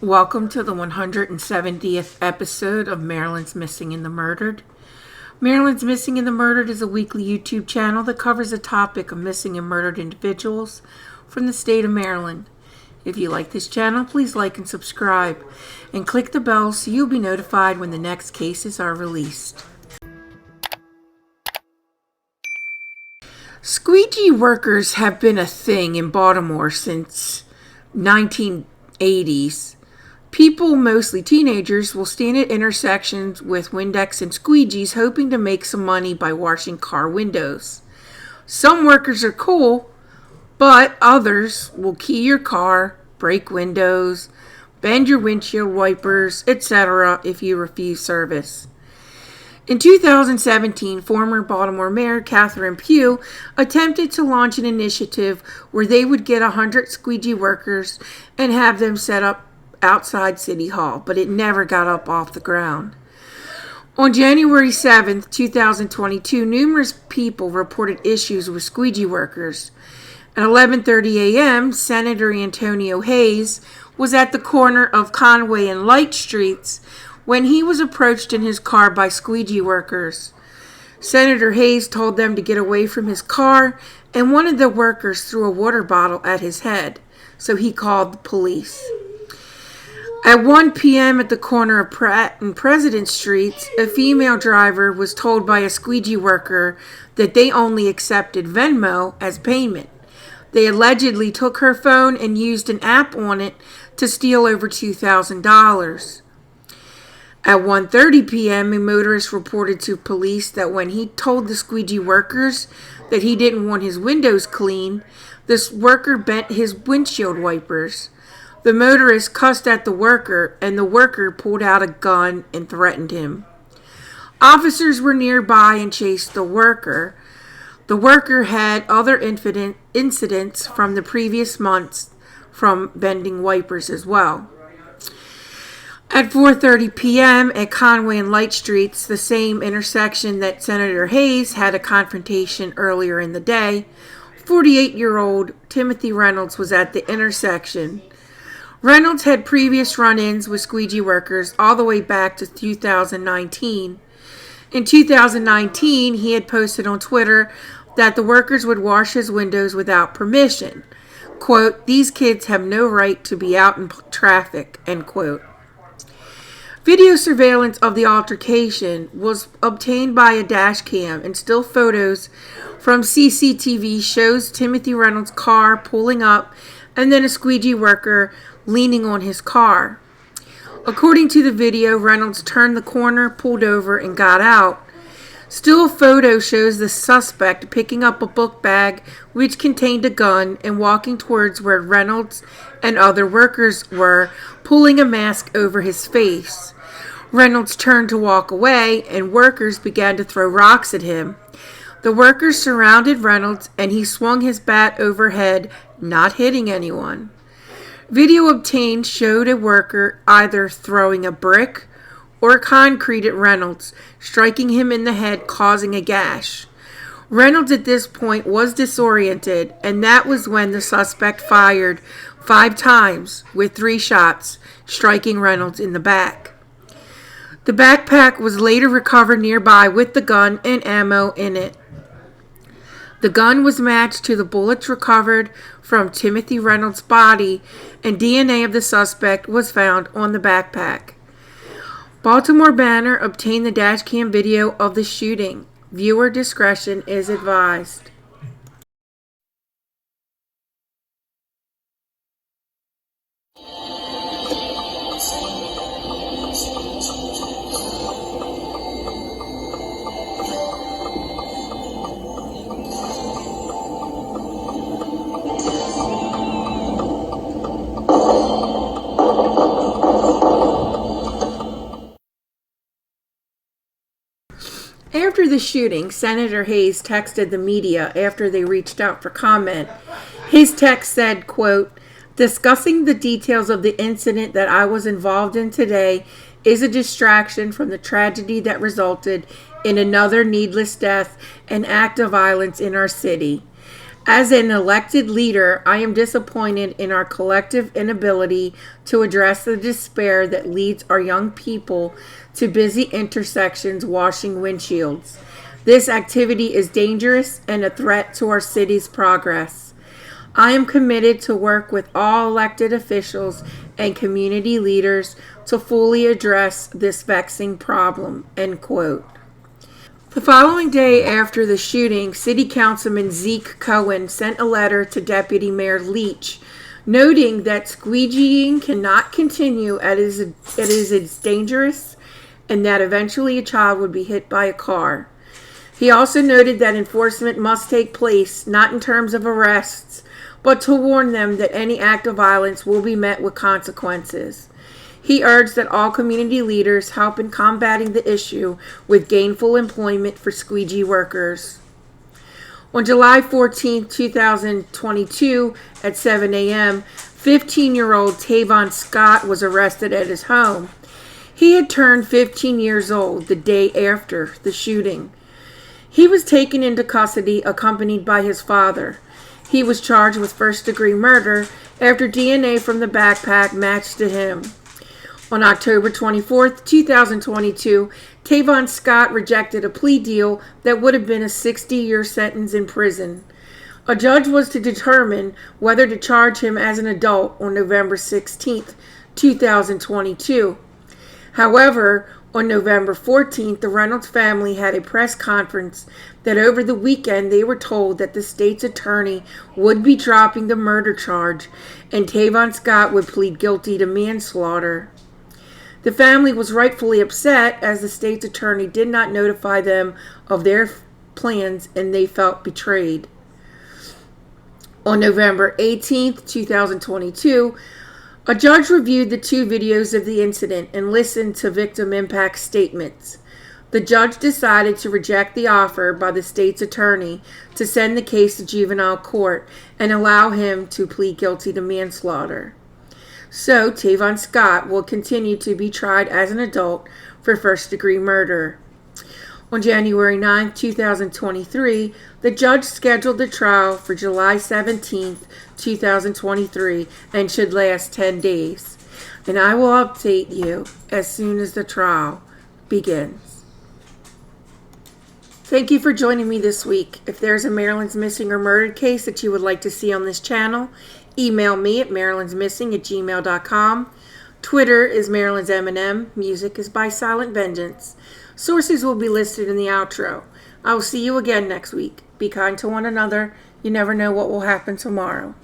Welcome to the 170th episode of Maryland's Missing and the Murdered. Maryland's Missing and the Murdered is a weekly YouTube channel that covers a topic of missing and murdered individuals from the state of Maryland. If you like this channel, please like and subscribe, and click the bell so you'll be notified when the next cases are released. Squeegee workers have been a thing in Baltimore since 1980s. People, mostly teenagers, will stand at intersections with Windex and squeegees hoping to make some money by washing car windows. Some workers are cool, but others will key your car, break windows, bend your windshield wipers, etc. if you refuse service. In 2017, former Baltimore Mayor Catherine Pugh attempted to launch an initiative where they would get 100 squeegee workers and have them set up outside City Hall, but it never got up off the ground. On January 7th, 2022, numerous people reported issues with squeegee workers. At 11:30 a.m., Senator Antonio Hayes was at the corner of Conway and Light Streets when he was approached in his car by squeegee workers. Senator Hayes told them to get away from his car, and one of the workers threw a water bottle at his head, so he called the police. At 1 p.m. at the corner of Pratt and President Streets, a female driver was told by a squeegee worker that they only accepted Venmo as payment. They allegedly took her phone and used an app on it to steal over $2,000. At 1:30 p.m., a motorist reported to police that when he told the squeegee workers that he didn't want his windows clean, this worker bent his windshield wipers. The motorist cussed at the worker, and the worker pulled out a gun and threatened him. Officers were nearby and chased the worker. The worker had other incidents from the previous months from bending wipers as well. At 4:30 p.m. at Conway and Light Streets, the same intersection that Senator Hayes had a confrontation earlier in the day, 48-year-old Timothy Reynolds was at the intersection. Reynolds had previous run-ins with squeegee workers all the way back to 2019. In 2019, he had posted on Twitter that the workers would wash his windows without permission. Quote, "These kids have no right to be out in traffic," end quote. Video surveillance of the altercation was obtained by a dash cam, and still photos from CCTV shows Timothy Reynolds' car pulling up and then a squeegee worker leaning on his car. According to the video, Reynolds turned the corner, pulled over, and got out. Still photo shows the suspect picking up a book bag which contained a gun and walking towards where Reynolds and other workers were, pulling a mask over his face. Reynolds turned to walk away, and workers began to throw rocks at him. The workers surrounded Reynolds, and he swung his bat overhead, not hitting anyone. Video obtained showed a worker either throwing a brick or concrete at Reynolds, striking him in the head, causing a gash. Reynolds at this point was disoriented, and that was when the suspect fired 5 times with 3 shots, striking Reynolds in the back. The backpack was later recovered nearby with the gun and ammo in it. The gun was matched to the bullets recovered from Timothy Reynolds' body, and DNA of the suspect was found on the backpack. Baltimore Banner obtained the dashcam video of the shooting. Viewer discretion is advised. After the shooting, Senator Hayes texted the media after they reached out for comment. His text said, quote, "Discussing the details of the incident that I was involved in today is a distraction from the tragedy that resulted in another needless death and act of violence in our city. As an elected leader, I am disappointed in our collective inability to address the despair that leads our young people to busy intersections washing windshields. This activity is dangerous and a threat to our city's progress. I am committed to work with all elected officials and community leaders to fully address this vexing problem. End quote. The following day after the shooting, City Councilman Zeke Cohen sent a letter to Deputy Mayor Leach noting that squeegeeing cannot continue as it is dangerous and that eventually a child would be hit by a car. He also noted that enforcement must take place not in terms of arrests, but to warn them that any act of violence will be met with consequences. He urged that all community leaders help in combating the issue with gainful employment for squeegee workers. On July 14, 2022, at 7 a.m., 15-year-old Tavon Scott was arrested at his home. He had turned 15 years old the day after the shooting. He was taken into custody accompanied by his father. He was charged with first-degree murder after DNA from the backpack matched to him. On October 24, 2022, Tavon Scott rejected a plea deal that would have been a 60-year sentence in prison. A judge was to determine whether to charge him as an adult on November 16, 2022. However, on November 14th, the Reynolds family had a press conference that over the weekend they were told that the state's attorney would be dropping the murder charge and Tavon Scott would plead guilty to manslaughter. The family was rightfully upset as the state's attorney did not notify them of their plans and they felt betrayed. On November 18, 2022, a judge reviewed the two videos of the incident and listened to victim impact statements. The judge decided to reject the offer by the state's attorney to send the case to juvenile court and allow him to plead guilty to manslaughter. So, Tavon Scott will continue to be tried as an adult for first-degree murder. On January 9, 2023, the judge scheduled the trial for July 17, 2023, and should last 10 days. And I will update you as soon as the trial begins. Thank you for joining me this week. If there's a Maryland's Missing or Murdered case that you would like to see on this channel, email me at marylandsmissing@gmail.com. Twitter is Maryland's M&M. Music is by Silent Vengeance. Sources will be listed in the outro. I will see you again next week. Be kind to one another. You never know what will happen tomorrow.